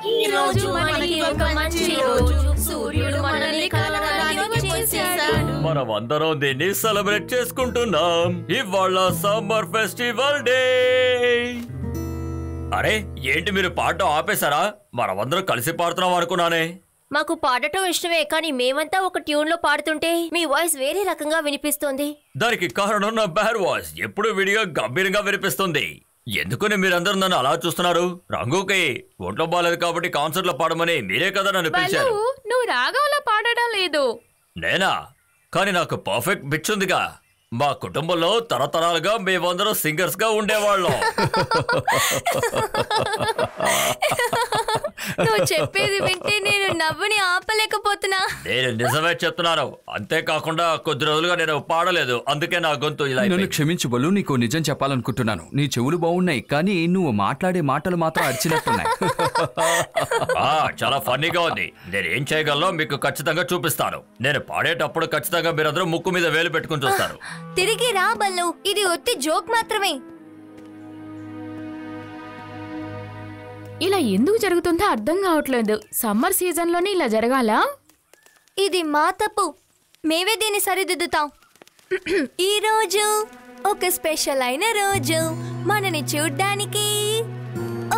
ఈ రోజు మనకి ఒక మంచి రోజు. సూర్యుడు మనల్ని కలవడానికి వచ్చేసాడు. మనమందరం దీన్ని సెలబ్రేట్ చేసుకుంటున్నాం. ఇవాళ సమ్మర్ ఫెస్టివల్ డే. అరే ఏంటి మీరు పాడటం ఆపేశారా? మనమందరం కలిసి పాడుతున్నాం అనుకున్నానే. మాకు పాడటం ఇష్టమే, కానీ మేమంతా ఒక ట్యూన్ లో పాడుతుంటే మీ వాయిస్ వేరే రకంగా వినిపిస్తుంది. దానికి కారణం నా బ్యాడ్ వాయిస్ ఎప్పుడు విడిగా గంభీరంగా వినిపిస్తుంది. ఎందుకని మీరందరూ నన్ను అలా చూస్తున్నారు? రంగుకి ఒంట్లో బాలేదు కాబట్టి కాన్సర్ట్ లో పాడమని మీరే కదా నన్ను పిలిచారు. నువ్వు రాగంలో పాడడం లేదు. నేనా? కానీ నాకు పర్ఫెక్ట్ పిచ్ ఉందిగా. మా కుటుంబంలో తరతరాలుగా మేమందరం సింగర్స్ గా ఉండేవాళ్ళం. నువ్వు చెప్పేది వింటే నేను నవ్వుని ఆపలేకపోతున్నా. నేను నిజమే చెప్తున్నాను. అంతేకాకుండా కొద్ది రోజులుగా నేను పాడలేదు, అందుకే నా గొంతు ఇలా. నన్ను క్షమించు బలు, నీకు నిజం చెప్పాలనుకుంటున్నాను. నీ చెవులు బాగున్నాయి, కానీ నువ్వు మాట్లాడే మాటలు మాత్రం అరిచినట్టున్నాయి. చాలా ఫన్నీగా ఉంది. నేను ఏం చేయగలనో మీకు ఖచ్చితంగా చూపిస్తాను. నేను పాడేటప్పుడు ఖచ్చితంగా మీరందరూ ముక్కు మీద వేలు పెట్టుకుని చూస్తారు. తిరిగి రా బల్లు, ఇది ఒత్తి జోక్ మాత్రమే. ఇలా ఎందుకు జరుగుతుందో అర్థం కావట్లేదు. సమ్మర్ సీజన్ లోనే ఇలా జరగాల? ఇది మా తప్పు, మేమే దీన్ని సరిదిద్దుతాం. ఈ రోజు ఒక స్పెషల్ అయిన రోజు. మనని చూడ్డానికి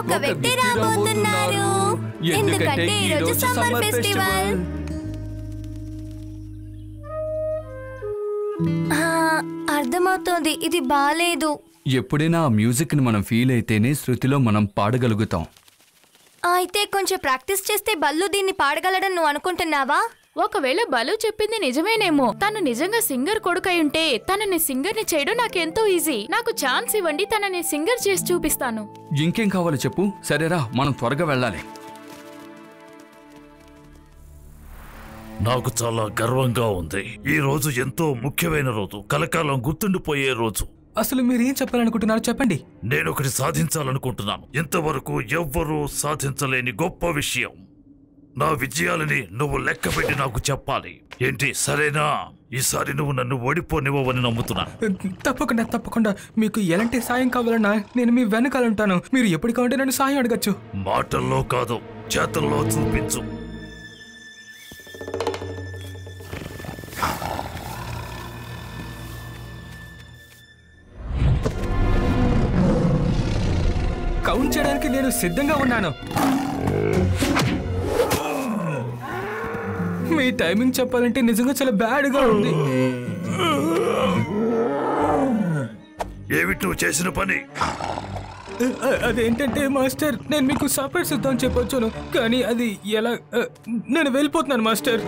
ఒక వ్యక్తి రాబోతున్నారు. ఎందుకంటే ఈ రోజు సమ్మర్ ఫెస్టివల్. అర్థమవుతోంది, ఇది బాలేదు. ఎప్పుడైనా ఆ మ్యూజిక్ ని మనం ఫీల్ అయితేనే శృతిలో మనం పాడగలుగుతాం. అయితే కొంచెం ప్రాక్టీస్ చేస్తే బల్లు దీన్ని పాడగలడని నువ్వు అనుకుంటున్నావా? ఒకవేళ బలు చెప్పింది నిజమేనేమో. తను నిజంగా సింగర్ కొడుకై ఉంటే తనని సింగర్ ని చేయడం నాకెంతో ఈజీ. నాకు ఛాన్స్ ఇవ్వండి, తనని సింగర్ చేసి చూపిస్తాను. ఇంకేం కావాలో చెప్పు. సరేరా, మనం త్వరగా వెళ్ళాలి. నాకు చాలా గర్వంగా ఉంది. ఈ రోజు ఎంతో ముఖ్యమైన రోజు, కలకాలం గుర్తుండిపోయే రోజు. అసలు మీరేం చెప్పాలనుకుంటున్నారో చెప్పండి. నేను ఒకటి సాధించాలనుకుంటున్నాను, ఇంతవరకు ఎవ్వరూ సాధించలేని గొప్ప విషయం. నా విజయాలని నువ్వు లెక్కపెట్టి నాకు చెప్పాలి. ఏంటి, సరేనా? ఈసారి నువ్వు నన్ను ఓడిపోనివ్వవని నమ్ముతున్నాను. తప్పకుండా తప్పకుండా. మీకు ఎలాంటి సాయం కావాలన్నా నేను మీ వెనకాలంటాను. మీరు ఎప్పుడు కావాలంటే నన్ను సాయం అడగచ్చు. మాటల్లో కాదు, చేతల్లో చూపించు. కౌంట్ చేయడానికి నేను సిద్ధంగా ఉన్నాను. మీ టైమింగ్ చెప్పాలంటే నిజంగా చాలా బ్యాడ్గా ఉంది. ఏమిటి నువ్వు చేసిన పని? అదేంటంటే మాస్టర్, నేను మీకు సర్ప్రైజ్ ఇద్దాం చెప్పొచ్చాను, కానీ అది ఎలా? నేను వెళ్ళిపోతున్నాను మాస్టర్.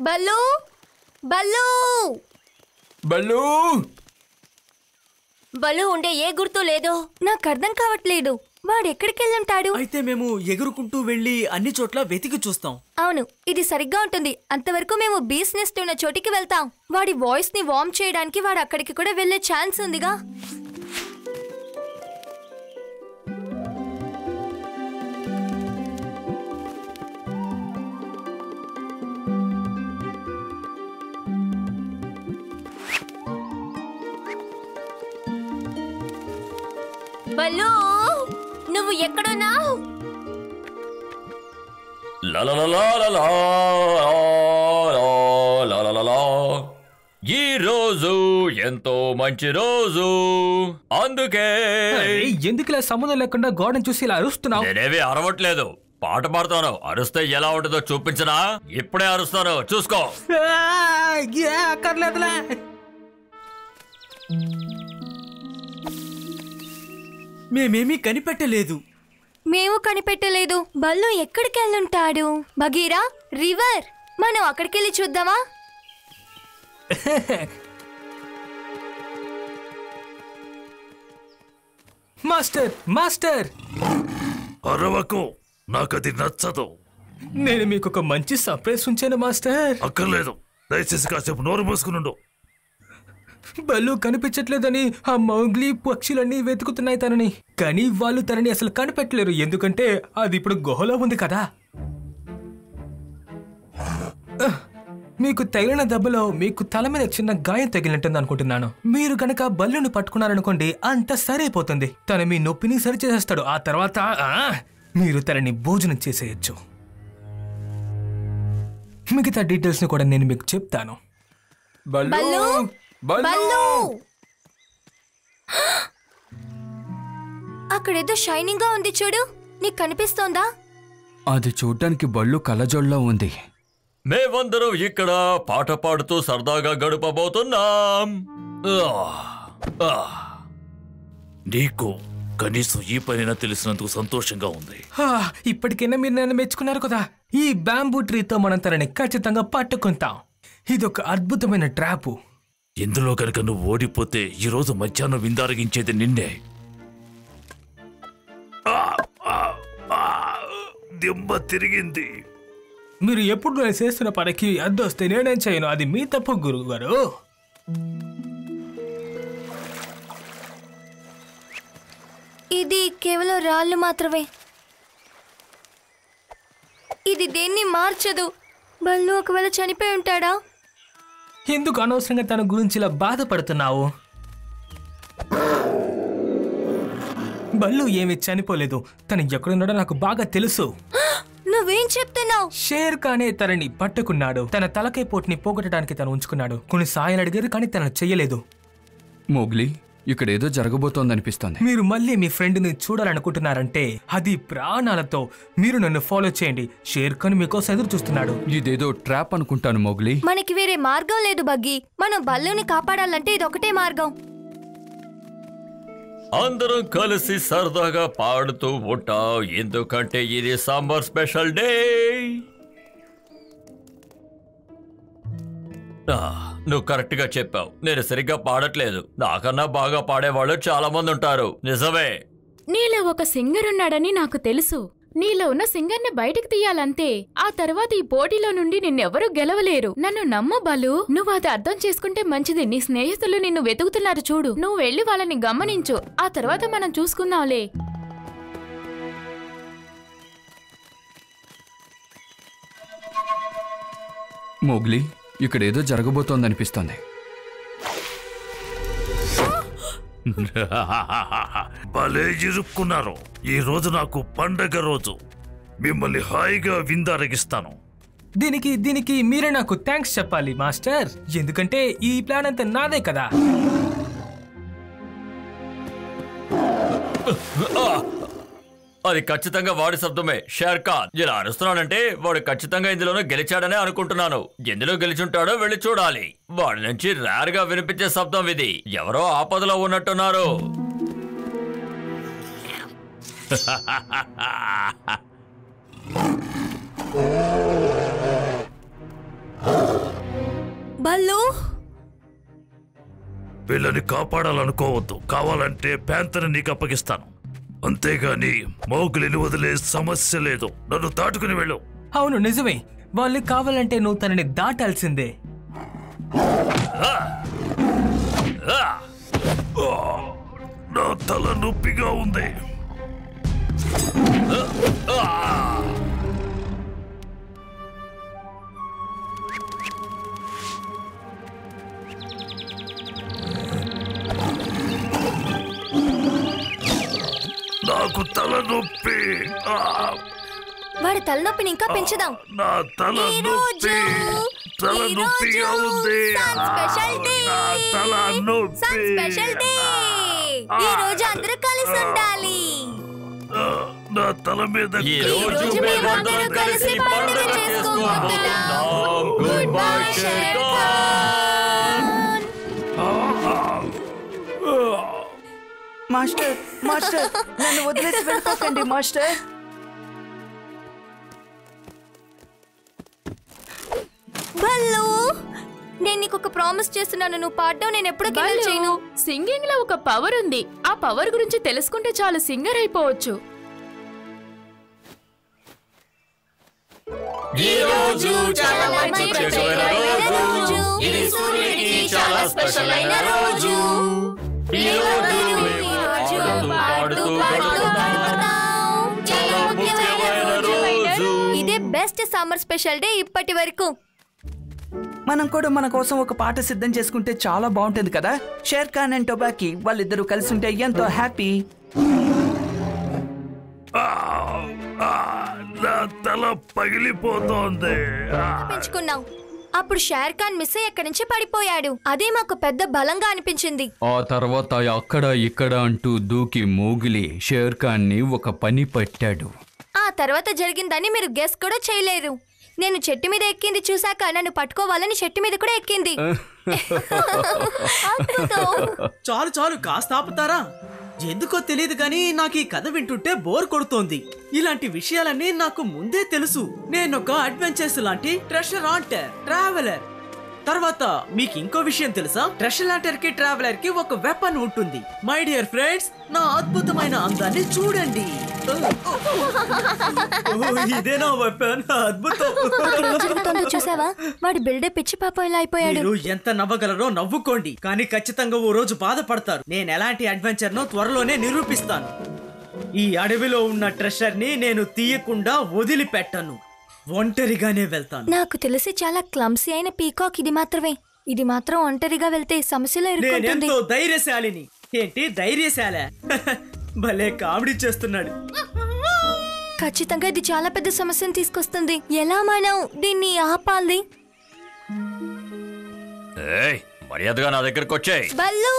బల్లు బల్లు బల్లు బల్లు ఉండే ఏ గుర్తు లేదో. నాకు అర్థం కావట్లేదు, వాడు ఎక్కడికి వెళ్ళుంటాడు? అయితే మేము ఎగురుకుంటూ వెళ్ళి అన్ని చోట్ల వెతికి చూస్తాం. అవును, ఇది సరిగ్గా ఉంటుంది. అంతవరకు మేము బీస్ నెస్ట్ ఉన్న చోటికి వెళ్తాం. వాడి వాయిస్ ని వార్మ్ చేయడానికి వాడు అక్కడికి కూడా వెళ్లే ఛాన్స్ ఉందిగా. బల్లు, నువ్వు ఎక్కడున్నావు? ఈ రోజు ఎంతో మంచి రోజు, అందుకే. ఎందుకు ఇలా సంబంధం లేకుండా గోడను చూసి ఇలా అరుస్తున్నావు? నేనేవి అరవట్లేదు, పాట పాడుతాను. అరుస్తే ఎలా ఉంటుందో చూపించనా? ఇప్పుడే అరుస్తాను, చూసుకో. అక్కర్లేదులే. మేమేమీ కనిపెట్టలేదు. మేము కనిపెట్టలేదు. బల్లు ఎక్కడికి వెళ్ళుంటాడు? భగీరా, రివర్, మనం అక్కడికి వెళ్ళి చూద్దామా? మాస్టర్ మాస్టర్, అరవకు, నాకది నచ్చదు. నేను మీకు ఒక మంచి సర్ప్రైజ్ ఉంచాను మాస్టర్. అక్కర్లేదు, దయచేసి కాసేపు నోరు మూసుకునుండు. బల్లు కనిపించట్లేదని ఆ మౌగ్లీ పక్షులన్నీ వెతుకుతున్నాయి తనని, కానీ వాళ్ళు తనని అసలు కనిపెట్టలేరు, ఎందుకంటే అది ఇప్పుడు గుహలో ఉంది కదా. మీకు తగిలిన దెబ్బలో మీకు తల మీద చిన్న గాయం తగిలినట్టుంది అనుకుంటున్నాను. మీరు గనక బల్లుని పట్టుకున్నారనుకోండి అంత సరైపోతుంది. తను మీ నొప్పిని సరిచేసేస్తాడు. ఆ తర్వాత మీరు తనని భోజనం చేసేయచ్చు. మిగతా డీటెయిల్స్ ని కూడా నేను మీకు చెప్తాను. బల్లు బల్లు అక్కడేదో షైనింగ్ గా ఉంది చూడు, నీకు కనిపిస్తోందా? అది చూడ్డానికి బళ్ళు కళ్ళజోళ్ళ ఉంది. మేమందరం ఇక్కడ పాట పాడుతూ సరదాగా గడపబోతున్నాం. నీకు కనీసం ఈ పనైనా తెలిసినందుకు సంతోషంగా ఉంది. ఇప్పటికైనా మీరు నన్ను మెచ్చుకున్నారు కదా. ఈ బ్యాంబూ ట్రీతో మనం తనని ఖచ్చితంగా పట్టుకుంటాం. ఇదొక అద్భుతమైన ట్రాపు. ఇందులో కనుక నువ్వు ఓడిపోతే ఈ రోజు మధ్యాహ్నం విందారగించేది నిన్నే. దిమ్మ తిరిగింది. మీరు ఎప్పుడు నేను చేస్తున్న పనికి అద్దొస్తే నేనేం చేయను. అది మీ తప్పు గురువు గారు. ఇది కేవలం రాళ్ళు మాత్రమే. ఇది దేన్ని మార్చదు. బల్లు ఒకవేళ చనిపోయి ఉంటాడా? ఎందుకు అనవసరంగా తన గురించి ఇలా బాధపడుతున్నావు? బల్లు ఏమీ చనిపోలేదు. తను ఎక్కడున్నాడో నాకు బాగా తెలుసు. నువ్వేం చెప్తున్నావు? షేర్ ఖానే తనని పట్టుకున్నాడు. తన తలకై పోటుని పోగొట్టడానికి తను ఉంచుకున్నాడు. కొన్ని సాయాలు అడిగారు కానీ తను చెయ్యలేదు. మోగ్లీ, ఇక్కడేదో జరగబోతోందనిపిస్తోంది. మీరు మళ్ళీ మీ ఫ్రెండ్ని చూడాలనుకుంటున్నారంటే అది ప్రాణాలతో మీరు నన్ను ఫాలో చేయండి. షేర్ ఖాన్ మీకోసం ఎదురు చూస్తున్నాడు. ఇదేదో ట్రాప్ అనుకుంటాను మోగ్లీ. మనకి వేరే మార్గం లేదు బగ్గి. మనం బల్లుని కాపాడాలంటే ఇదొకటే మార్గం. అందరం కలిసి సరదాగా పాడుతూ ఉంటాం, ఎందుకంటే ఇది సమ్మర్ స్పెషల్ డే. నువ్వు కరెక్ట్ గా చెప్పావు. నేను సరిగ్గా పాడట్లేదు. నాకన్నా బాగా పాడేవాళ్ళు చాలా మంది ఉంటారు. నిజమే. నీలో ఒక సింగర్ ఉన్నాడని నాకు తెలుసు. నీలో ఉన్న సింగర్ని బయటకు తీయాలంతే. ఆ తర్వాత ఈ పోటీలో నుండి నిన్నెవరూ గెలవలేరు. నన్ను నమ్ము బలు. నువ్వు అది అర్థం చేసుకుంటే మంచిది. నీ స్నేహితులు నిన్ను వెతుకుతున్నారు చూడు. నువ్వు వెళ్ళి వాళ్ళని గమనించు. ఆ తర్వాత మనం చూసుకుందాంలే. మోగ్లీ, ఇక్కడేదో జరగబోతోందనిపిస్తోంది. భలే ఇరుక్కున్నారు. ఈ రోజు నాకు పండగ రోజు. మిమ్మల్ని హాయిగా విందారగిస్తాను. దీనికి మీరే నాకు థ్యాంక్స్ చెప్పాలి మాస్టర్. ఎందుకంటే ఈ ప్లాన్ అంతా నాదే కదా. అది ఖచ్చితంగా వాడి శబ్దమే. షేర్ ఖాన్ ఇలా అరుస్తున్నాడంటే వాడు ఖచ్చితంగా ఇందులోనే గెలిచాడనే అనుకుంటున్నాను. ఎందులో గెలిచుంటాడో వెళ్ళి చూడాలి. వాడి నుంచి రేర్ గా వినిపించే శబ్దం ఇది. ఎవరో ఆపదలో ఉన్నట్టున్నారు. బల్లు వీళ్ళని కాపాడాలనుకోవద్దు. కావాలంటే ప్యాంతని నీకు అప్పగిస్తాను. అంతేగాని మోగ్లీని వదిలే సమస్య లేదు. నన్ను దాటుకుని వెళ్ళు. అవును నిజమే. వాళ్ళు కావాలంటే నువ్వు తనని దాటాల్సిందే. నా తల నొప్పిగా ఉంది. నాకు తలనొప్పి. వాడి తలనొప్పిని ఇంకా పెంచుదాం. నా తలనొప్పి. తలనొప్పిగా ఉంది. తలనొప్పి. ఈ రోజు అందరూ కలిసి ఉండాలి. నా తల మీద ఈ రోజు మేమందరం కలిసి పండుగ చేసుకోబోతున్నాం. Good bye Sher Khan. Master master నన్ను వదిలేసి వెళ్ళిపోకండి మాస్టర్. బల్లు, నేను నీకు ఒక ప్రామిస్ చేస్తున్నాను. నువ్వు పాడడం నేను ఎప్పుడు కింద చేయను. సింగింగ్ లో ఒక పవర్ ఉంది. ఆ పవర్ గురించి తెలుసుకుంటే చాలు సింగర్ అయిపోవచ్చు. ఈ రోజు చాలా మంచి రోజు. ఇది సూర్యుడికి చాలా స్పెషల్ అయిన రోజు. ఈ రోజు పాడుతూ చాలా ముఖ్యమైన రోజు. ఇదే బెస్ట్ సమ్మర్ స్పెషల్ డే ఇప్పటి వరకు. మనం కూడా మన కోసం ఒక పాట సిద్ధం చేసుకుంటే చాలా బాగుంటుంది కదా. షేర్ ఖాన్ అండ్ టొబాకీ వాళ్ళిద్దరూ కలిసి ఉంటే ఎంతో హ్యాపీ. నా తల పగిలిపోతోంది. పెంచుకున్నాం. అప్పుడు షేర్ ఖాన్ మిస్ అయ్యి ఎక్కడి నుంచి పడిపోయాడు. అదే మాకు పెద్ద బలంగా అనిపించింది. ఆ తర్వాత అక్కడ ఇక్కడ అంటూ దూకి మోగిలి షేర్ ఖాన్ ని ఒక పని పట్టాడు. ఆ తర్వాత జరిగిందని మీరు గెస్ కూడా చేయలేరు. నేను చెట్టు మీద ఎక్కింది చూశాక నన్ను పట్టుకోవాలని చెట్టు మీద కూడా ఎక్కింది. చాలు చాలు, కాస్త ఆపుతారా? ఎందుకో తెలియదు కానీ నాకు ఈ కథ వింటుంటే బోర్ కొడుతోంది. ఇలాంటి విషయాలన్నీ నాకు ముందే తెలుసు. నేనొక అడ్వెంచర్స్ లాంటి ట్రెషర్ హంటర్, ట్రావెలర్. తర్వాత మీకు ఇంకో విషయం తెలుసా? ట్రెషర్ హంటర్ కి ట్రావెలర్ కి ఒక వెపన్ ఉంటుంది. మై డియర్ ఫ్రెండ్స్, నా అద్భుతమైన అందాన్ని చూడండి. ఇదేనా వెపన్? అద్భుతం. జరుగుతుందో చూసావా? వాడి బిల్డప్ ఇచ్చి పాపం ఇలా అయిపోయాడు. మీరు ఎంత నవ్వగలరో నవ్వుకోండి, కానీ ఖచ్చితంగా ఓ రోజు బాధపడతారు. నేను ఎలాంటి అడ్వెంచర్ నో త్వరలోనే నిరూపిస్తాను. ఈ అడవిలో ఉన్న ట్రెషర్ ని నేను తీయకుండా వదిలిపెట్టను. ఒంటరిగానే వెళ్తాను. నాకు తెలిసి చాలా క్లమ్సీ అయిన పీకాక్ ఇది మాత్రమే. ఇది మాత్రం ఒంటరిగా వెళ్తే సమస్యలో ఇరుక్కుంటుంది. నేనెంతో ధైర్యశాలిని. ఏంటి ధైర్యశాల? భలే కామెడీ చేస్తున్నాడు. ఖచ్చితంగా ఇది చాలా పెద్ద సమస్యను తీసుకొస్తుంది. ఎలా మనం దీన్ని ఆపాలి? మర్యాదగా నా దగ్గరకు వచ్చాయి. బల్లు,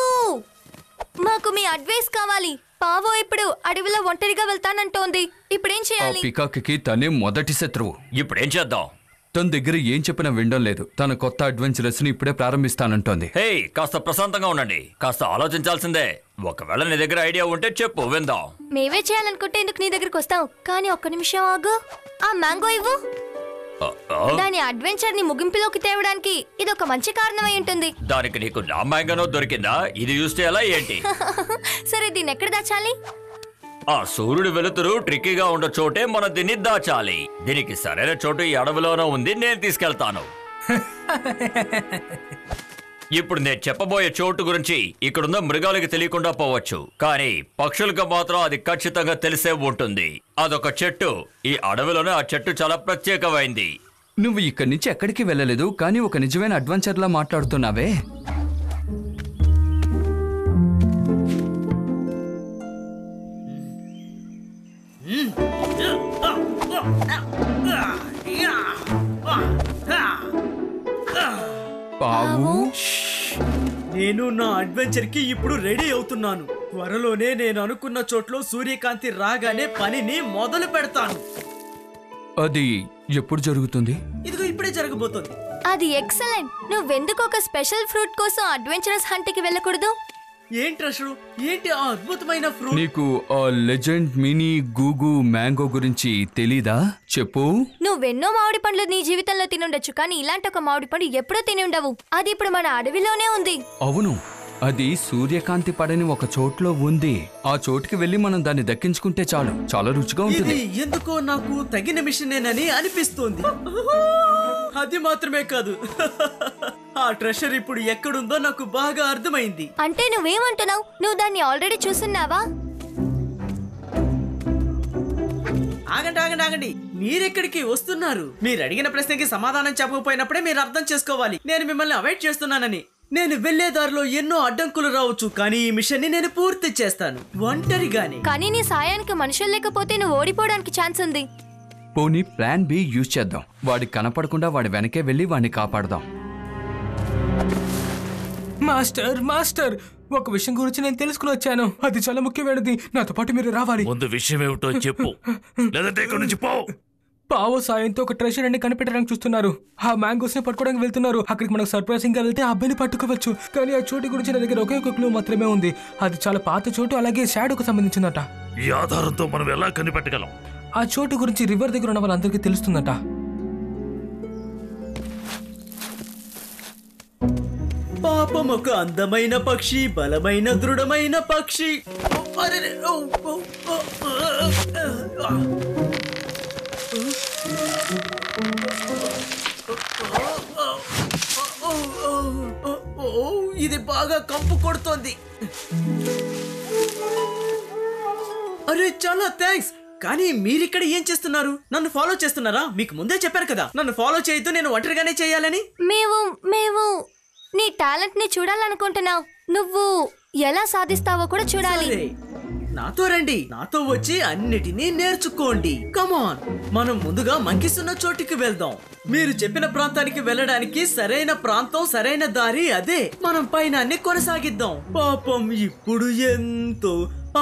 మాకు మీ అడ్వైస్ కావాలి. పావో ఇప్పుడు అడవిలో ఒంటరిగా వెళ్తానంటోంది. ఇప్పుడేం ఆ చేయాలి? పికాక్కి తనే మొదటి శత్రువు. ఇప్పుడేం చేద్దాం? తన దగ్గర ఏం చెప్పినా వినడం లేదు. తన కొత్త అడ్వెంచరస్ ని ఇప్పుడే ప్రారంభిస్తానంటోంది. హే, కాస్త ప్రశాంతంగా ఉండండి. కాస్త ఆలోచించాల్సిందే. ఒకవేళ నీ దగ్గర ఐడియా ఉంటే చెప్పు, విందాం. మేవే చేయాలనుకుంటే ఎందుకు నీ దగ్గరకు వస్తావు? కానీ ఒక్క నిమిషం ఆగు. ఆ మ్యాంగో ఇవ్వు. దాని అడ్వెంచర్ ని ముగింపులోకి తేవడానికి ఇది ఒక మంచి కారణమై ఉంటుంది. దానికి నీకు నా మ్యాంగోనో దొరికిందా? ఇది చూస్తే ఎలా ఏంటి? సరే, దీన్ని ఎక్కడ దాచాలి? ఆ సూర్యుడు వెలుతురు ట్రిక్కీగా ఉండే చోటే మనం దీన్ని దాచాలి. దీనికి సరైన చోటు ఈ అడవిలోనూ ఉంది. నేను తీసుకెళ్తాను. ఇప్పుడు నేను చెప్పబోయే చోటు గురించి ఇక్కడున్న మృగాలకి తెలియకుండా పోవచ్చు, కానీ పక్షులకు మాత్రం అది ఖచ్చితంగా తెలిసే ఉంటుంది. అదొక చెట్టు. ఈ అడవిలోనే ఆ చెట్టు చాలా ప్రత్యేకమైంది. నువ్వు ఇక్కడి నుంచి ఎక్కడికి వెళ్ళలేదు, కానీ ఒక నిజమైన అడ్వెంచర్లా మాట్లాడుతున్నావే. పావు, నేను నా అడ్వెంచర్ కి ఇప్పుడు రెడీ అవుతున్నాను. త్వరలోనే నేను అనుకున్న చోట్లో సూర్యకాంతి రాగానే పనిని మొదలు పెడతాను. అది ఎప్పుడు జరుగుతుంది? ఇదిగో ఇప్పుడే జరగబోతోంది. అది ఎక్సలెంట్. నువ్వెందుకు ఒక స్పెషల్ ఫ్రూట్ కోసం అడ్వెంచరస్ హంట్ కి వెళ్ళకూడదు? ఏంటి అసలు? ఏంటి ఆ అద్భుతమైన ఫ్రూట్? నీకు ఆ లెజెండ్ మినీ గూగు మ్యాంగో గురించి తెలీదా? చెప్పు. నువ్వెన్నో మామిడి పండ్లు నీ జీవితంలో తినుండొచ్చు, కానీ ఇలాంటి ఒక మామిడి పండు ఎప్పుడూ తిని ఉండవు. అది ఇప్పుడు మన అడవిలోనే ఉంది. అవును, అది సూర్యకాంతి పడని ఒక చోట్లో ఉంది. ఆ చోటుకి వెళ్ళి మనం దాన్ని దక్కించుకుంటే చాలు. చాలా రుచిగా ఉంటుంది. ఇది ఎందుకో నాకు తగిన మిషనేనని అనిపిస్తోంది. అది మాత్రమే కాదు, ఆ ట్రెషర్ ఇప్పుడు ఎక్కడుందో నాకు బాగా అర్థమైంది. అంటే నువ్వేమంటున్నావు? నువ్వు దాన్ని ఆల్రెడీ చూసున్నావా? ఆగండి ఆగండి ఆగండి, మీరెక్కడికి వస్తున్నారు? మీరు అడిగిన ప్రశ్నకి సమాధానం చెప్పకపోయినప్పుడే మీరు అర్థం చేసుకోవాలి నేను మిమ్మల్ని అవాయిడ్ చేస్తున్నానని. నేను వెళ్లే దారిలో ఎన్నో అడ్డంకులు రావచ్చు, కానీ ఈ మిషన్ ని నేను పూర్తి చేస్తాను ఒంటరిగానే. కానీ నీ సాయానికి మనుషులు లేకపోతే నువ్వు ఓడిపోవడానికి ఛాన్స్ ఉంది. పోనీ ప్లాన్ బి యూజ్ చేద్దాం. వాడికి కనపడకుండా వాడి వెనకే వెళ్ళి వాడిని కాపాడదాం. మాస్టర్ మాస్టర్, ఒక విషయం గురించి నేను తెలుసుకుని వచ్చాను. అది చాలా ముఖ్యమైనది. నాతో పాటు మీరు రావాలి. ముందు విషయం ఏమిటో చెప్పు, లేదంటే ఇక్కడి నుంచి పో. పావో సాయంతో ఒక ట్రెషర్ అన్ని కనిపెట్టడానికి చూస్తున్నారు. ఆ మ్యాంగోస్ ని పట్టుకోవడానికి వెళ్తున్నారు. అక్కడికి మనకు సర్ప్రైజింగ్ గా వెళ్తే ఆ అబ్బాయిని పట్టుకోవచ్చు. కానీ ఆ చోటు గురించి నా దగ్గర ఒకే ఒక క్లూ మాత్రమే ఉంది. అది చాలా పాత చోటు, అలాగే షాడోకు సంబంధించిందట. ఈ ఆధారంతో మనం ఎలా కనిపెట్టగలం? ఆ చోటు గురించి రివర్ దగ్గర ఉన్న వాళ్ళందరికీ తెలుస్తుందట. పాపం ఒక అందమైన పక్షి, బలమైన దృఢమైన పక్షి. అరెరే, ఓ, ఓ, ఓ, ఆ. ఇది బాగా కంపు కొడుతోంది. అరే చాలా థ్యాంక్స్. కానీ మీరిక్కడ ఏం చేస్తున్నారు? నన్ను ఫాలో చేస్తున్నారా? మీకు ముందే చెప్పారు కదా నన్ను ఫాలో చేయొద్దు, నేను ఒంటరిగానే చేయాలని. మేము నీ టాలెంట్ ని చూడాలనుకుంటున్నావు. నువ్వు ఎలా సాధిస్తావో కూడా చూడాలి. సరే, నాతో రండి. నాతో వచ్చి అన్నిటినీ నేర్చుకోండి. కమాన్, మనం ముందుగా మంకీస్ ఉన్న చోటికి వెళ్దాం. మీరు చెప్పిన ప్రాంతానికి వెళ్ళడానికి సరైన ప్రాంతం, సరైన దారి అదే. మనం పైనాన్ని కొనసాగిద్దాం. పాపం ఇప్పుడు ఎంతో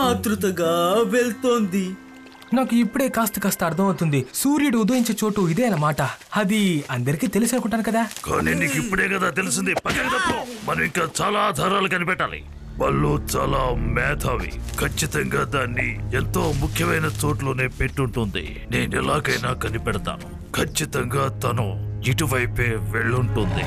ఆతృతగా వెళ్తోంది. నాకు ఇప్పుడే కాస్త అర్థమవుతుంది. సూర్యుడు ఉదయించే చోటు ఇదే అన్నమాట. అది అందరికీ తెలిసి అనుకుంటాను కదా. కానీ నీకు ఇప్పుడే కదా తెలిసింది. మనం ఇంకా చాలా ఆధారాలు కనిపెట్టాలి. వాళ్ళు చాలా మేధావి. ఖచ్చితంగా దాన్ని ఎంతో ముఖ్యమైన చోట్లోనే పెట్టుంటుంది. నేను ఎలాగైనా కనిపెడతాను. ఖచ్చితంగా తను ఇటువైపే వెళ్ళుంటుంది.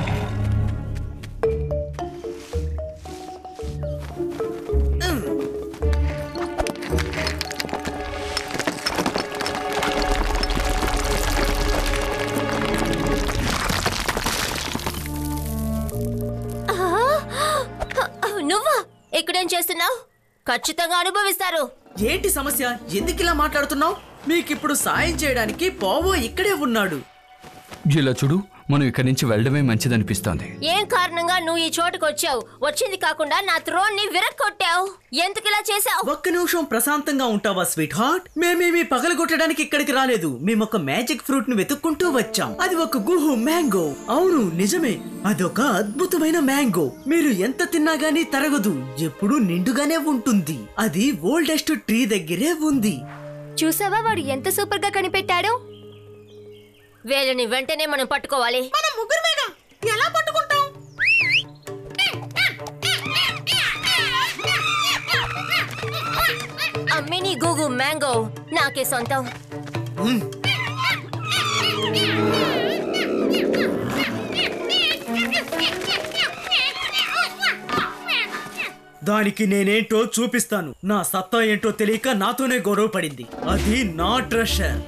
నువ్వా ఇక్కడేం చేస్తున్నావు? ఖచ్చితంగా అనుభవిస్తారు. ఏంటి సమస్య? ఎందుకు ఇలా మాట్లాడుతున్నావు? మీకిప్పుడు సాయం చేయడానికి పోవో ఇక్కడే ఉన్నాడు. ఇలా చూడు, మనం ఇక్కడి నుంచి వెళ్ళడమే మంచిదనిపిస్తోంది. ఏం కారణంగా నువ్వు ఈ చోటుకు వచ్చావు? వచ్చింది కాకుండా నా థ్రోన్ ని విరక్కొట్టావు. ఎందుకు ఇలా చేసావు? ఒక్క నిమిషం ప్రశాంతంగా ఉంటావా స్వీట్ హార్ట్? మేమేమి పగలగొట్టడానికి ఇక్కడికి రాలేదు. మేము ఒక మ్యాజిక్ ఫ్రూట్ ని వెతుక్కుంటూ వచ్చాం. అది ఒక గుహు మ్యాంగో. అవును, నిజమే. అదొక అద్భుతమైన మ్యాంగో. మీరు ఎంత తిన్నా గానీ తరగదు. ఎప్పుడు నిండుగానే ఉంటుంది. అది ఓల్డెస్ట్ ట్రీ దగ్గరే ఉంది. చూసావా వాడు ఎంత సూపర్ గా కనిపెట్టాడు? వేలని వెంటనే మనం పట్టుకోవాలి. మనం ముగ్గురమేగా, ఎలా పట్టుకుంటాం? ఆ మినీ గూగు మ్యాంగో నాకే సొంతం. దానికి నేనేంటో చూపిస్తాను. నా సత్తా ఏంటో తెలియక నాతోనే గొడవ పడింది. అది నా ట్రెషర్.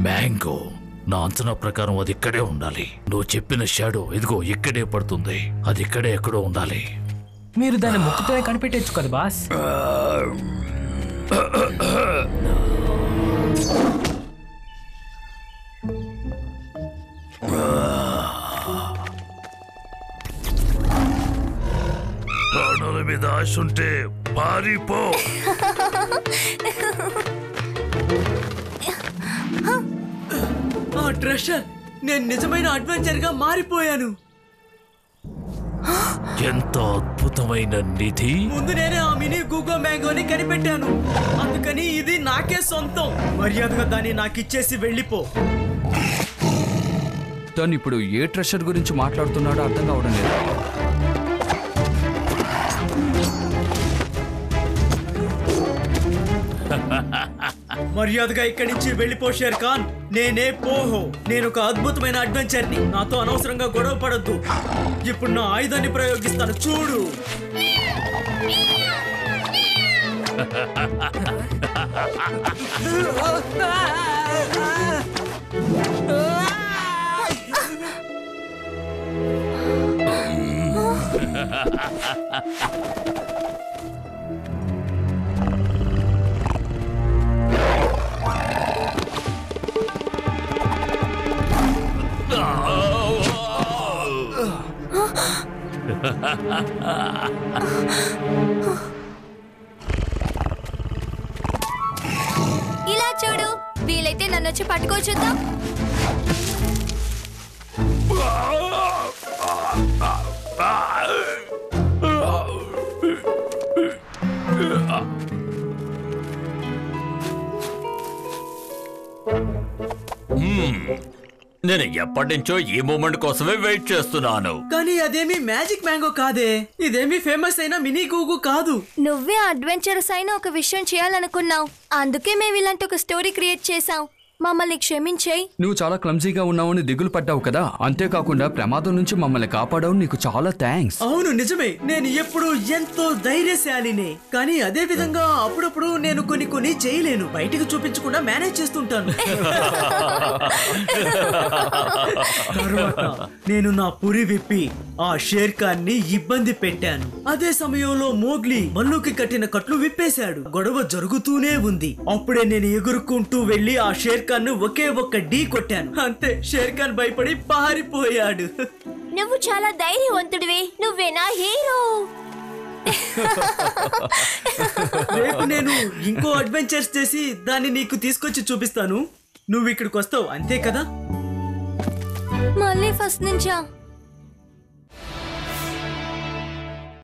మ్యాంగో. నా అంచనా ప్రకారం అది ఇక్కడే ఉండాలి. నువ్వు చెప్పిన షాడో ఇదిగో ఇక్కడే పడుతుంది. అది ఇక్కడే ఎక్కడో ఉండాలి. మీరు దాన్ని ముక్కుతోనే కనిపెట్టచ్చు కదా బాస్. ప్రాణాల మీద ఆశ ఉంటే పారిపో. ఆ ట్రెషర్, నేను నిజమైన అడ్వెంచర్ గా మారిపోయాను. ఎంత అద్భుతమైన నిధి. ముందు నేనే ఆ మినీ గూగో మ్యాంగోని కనిపెట్టాను. అందుకని ఇది నాకే సొంతం. మర్యాదగా దాన్ని నాకిచ్చేసి వెళ్ళిపో. తను ఇప్పుడు ఏ ట్రెషర్ గురించి మాట్లాడుతున్నాడో అర్థం కావడం లేదు. మర్యాదగా ఇక్కడి నుంచి వెళ్ళిపో షేర్ ఖాన్. నేనే పోహో. నేను ఒక అద్భుతమైన అడ్వెంచర్ ని. నాతో అనవసరంగా గొడవ పడొద్దు. ఇప్పుడు నా ఆయుధాన్ని ప్రయోగిస్తాను, చూడు. ఇలా చూడు, వీలైతే నన్ను వచ్చి పట్టుకో చూద్దాం. నేను ఎప్పటి నుంచో ఈ మూమెంట్ కోసమే వెయిట్ చేస్తున్నాను. కానీ అదేమి మ్యాజిక్ మ్యాంగో కాదే. ఇదేమి ఫేమస్ అయిన మినీ గూగు కాదు. నువ్వే అడ్వెంచరస్ అయిన ఒక విషయం చేయాలనుకున్నావు. అందుకే మేము ఇలాంటి ఒక స్టోరీ క్రియేట్ చేసాం. మమ్మల్ని క్షమించేయ్. నువ్వు చాలా క్లమ్జీగా ఉన్నావని దిగులు పడ్డావు కదా, అంతేకాకుండా ప్రమాదం నుంచి మమ్మల్ని కాపాడావు. నీకు చాలా థ్యాంక్స్. అవును నిజమే, నేను ఎప్పుడు ఎంతో ధైర్యశాలినే. కానీ అదే విధంగా అప్పుడప్పుడు నేను కొన్ని చేయలేను, బయటికి చూపించకుండా మేనేజ్ చేస్తుంటాను. తర్వాత నేను నా పురి విప్పి ఆ షేర్ ఖాన్ ని ఇబ్బంది పెట్టాను. అదే సమయంలో మోగ్లీ బల్లుకి కట్టిన కట్లు విప్పేశాడు. గొడవ జరుగుతూనే ఉంది. అప్పుడే నేను ఎగురుకుంటూ వెళ్లి ఆ షేర్ ఖాన్ ను ఒకే ఒక్క ఢీ కొట్టాను. అంతే, షేర్ ఖాన్ భయపడి పారిపోయాడు. నువ్వు చాలా ధైర్యవంతుడివి. నువ్వే నా హీరో. రేపు నేను ఇంకో అడ్వెంచర్స్ చేసి దాన్ని నీకు తీసుకొచ్చి చూపిస్తాను. నువ్వు ఇక్కడికి వస్తావు, అంతే కదా? మళ్ళీ ఫస్ట్ నుంచా?